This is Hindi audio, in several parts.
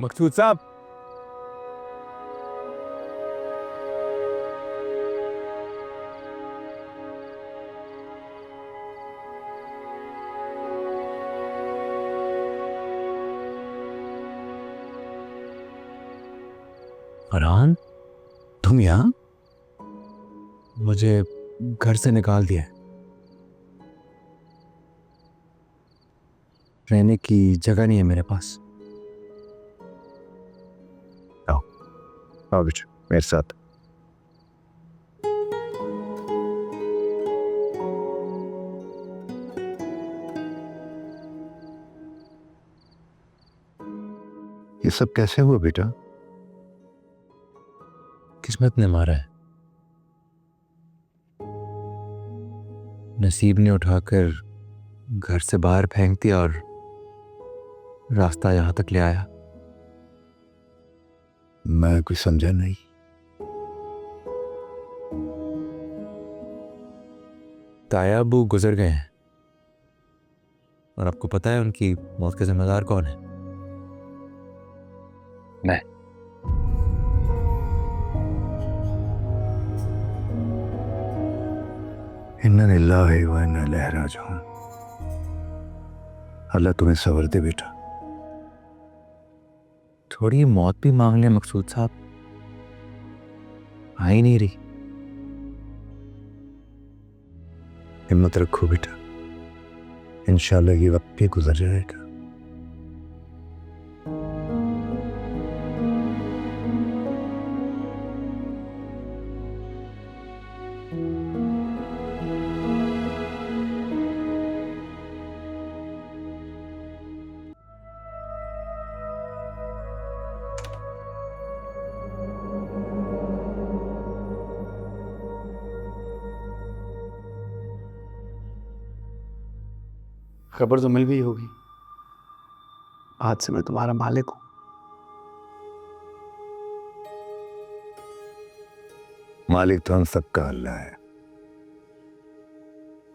मकसूद साहब, फरहान, तुम यहाँ? मुझे घर से निकाल दिया है। रहने की जगह नहीं है मेरे पास। आओ आओ बेटा मेरे साथ। ये सब कैसे हुआ बेटा? किस्मत ने मारा है। नसीब ने उठाकर घर से बाहर फेंक दिया और रास्ता यहां तक ले आया। मैं कुछ समझा नहीं। ताया अबू गुजर गए हैं और आपको पता है उनकी मौत का जिम्मेदार कौन है? नहीं। इन्ना लिल्लाहि व इन्ना इलैहि राजिऊन। अल्लाह तुम्हें सब्र दे बेटा। थोड़ी मौत भी मांग ले मकसूद साहब, आ ही नहीं रही। हिम्मत रखो बेटा, इंशाल्लाह ये वक्त भी गुजर जाएगा। खबर तो मिल गई होगी। आज से मैं तुम्हारा मालिक हूं। मालिक तो हम सबका अल्लाह है।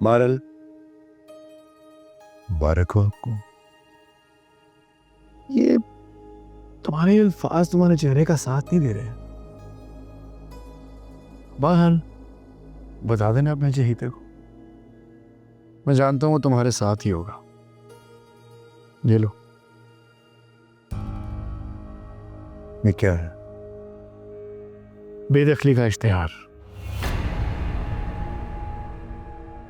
मारल मुबारक हो आपको। ये तुम्हारे अल्फाज तुम्हारे चेहरे का साथ नहीं दे रहे। बहरहाल बता देना अपने चहेते को, मैं जानता हूं वो तुम्हारे साथ ही होगा। ये लो। ये क्या है? बेदखली का इश्तिहार।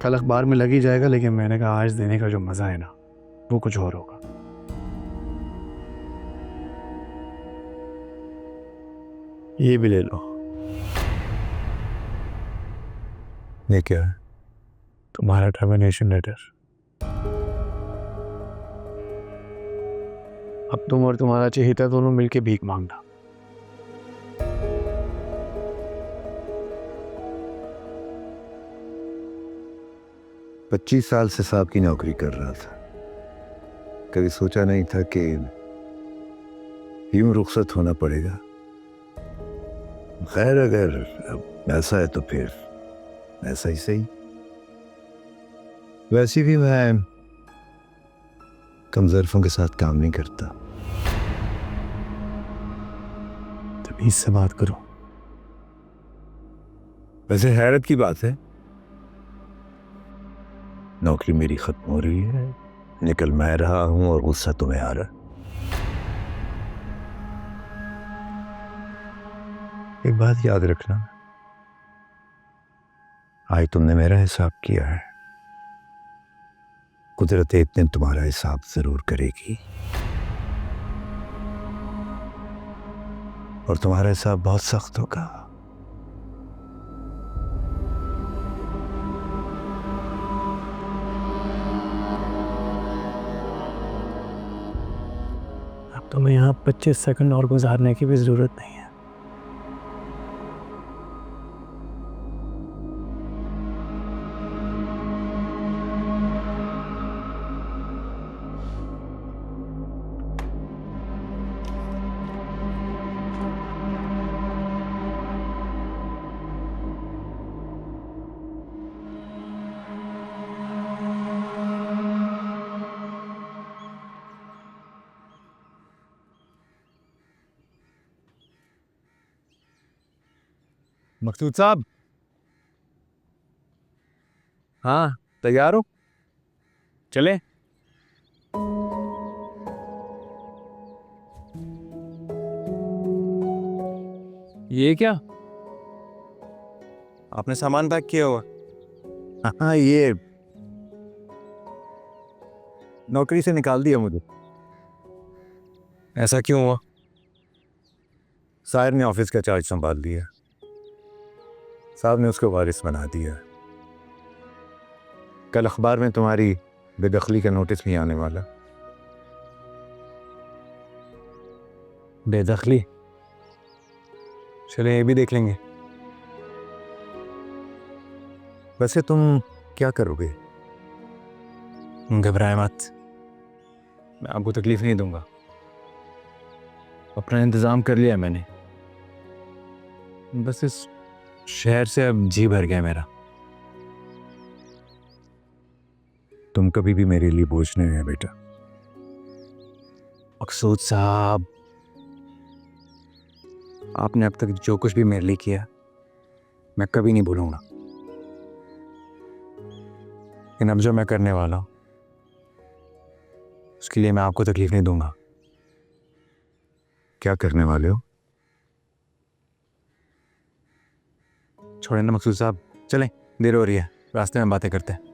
कल अखबार में लग ही जाएगा, लेकिन मैंने कहा आज देने का जो मजा है ना वो कुछ और होगा। ये भी ले लो। ये क्या है? तुम्हारा टर्मिनेशन लेटर। अब तुम और तुम्हारा चहेता दोनों मिलके भीख मांगना। पच्चीस साल से साहब की नौकरी कर रहा था। कभी सोचा नहीं था कि यूं रुखसत होना पड़ेगा। खैर अगर अब ऐसा है तो फिर ऐसा ही सही। वैसे भी मैं कमजोरों के साथ काम नहीं करता। तमीज से बात करो। वैसे हैरत की बात है, नौकरी मेरी खत्म हो रही है, निकल मैं रहा हूं और गुस्सा तुम्हें आ रहा। एक बात याद रखना, आज तुमने मेरा हिसाब किया है, कुदरत एक दिन तुम्हारा हिसाब जरूर करेगी और तुम्हारा हिसाब बहुत सख्त होगा। अब तुम्हें यहाँ 25 सेकंड और गुजारने की भी जरूरत नहीं है। मकसूद साहब, हाँ तैयार हो? चले? ये क्या? आपने सामान पैक किया हुआ? हाँ, ये नौकरी से निकाल दिया मुझे। ऐसा क्यों हुआ? साहिर ने ऑफिस का चार्ज संभाल लिया, साहब ने उसको वारिस बना दिया। कल अखबार में तुम्हारी बेदखली का नोटिस भी आने वाला। बेदखली? चले ये भी देख लेंगे। वैसे तुम क्या करोगे? घबराए मत, मैं आपको तकलीफ नहीं दूंगा। अपना इंतज़ाम कर लिया मैंने, बस इस शहर से अब जी भर गया मेरा। तुम कभी भी मेरे लिए बोझ नहीं है बेटा। मकसूद साहब, आपने अब तक जो कुछ भी मेरे लिए किया मैं कभी नहीं भूलूंगा, लेकिन अब जो मैं करने वाला हूं उसके लिए मैं आपको तकलीफ नहीं दूंगा। क्या करने वाले हो? छोड़े ना मकसूद साहब, चलें, देर हो रही है, रास्ते में बातें करते हैं।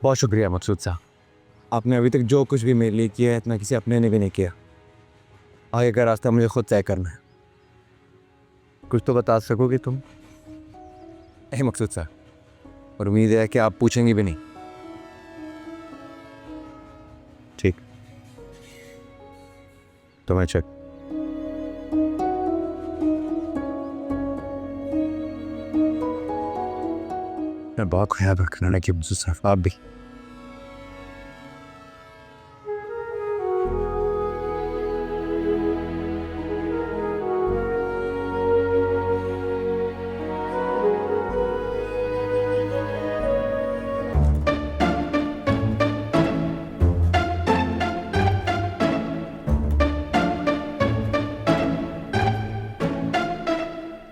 बहुत शुक्रिया मकसूद साहब, आपने अभी तक जो कुछ भी मेरे लिए किया है इतना किसी अपने ने भी नहीं किया। आगे का रास्ता मुझे खुद तय करना है। कुछ तो बता सकोगे तुम? मकसूद साहब, और उम्मीद है कि आप पूछेंगे भी नहीं। ठीक, तो मैं चेक। मैं बहुत ख्याल रखना है कि मकसूद साहब, आप भी।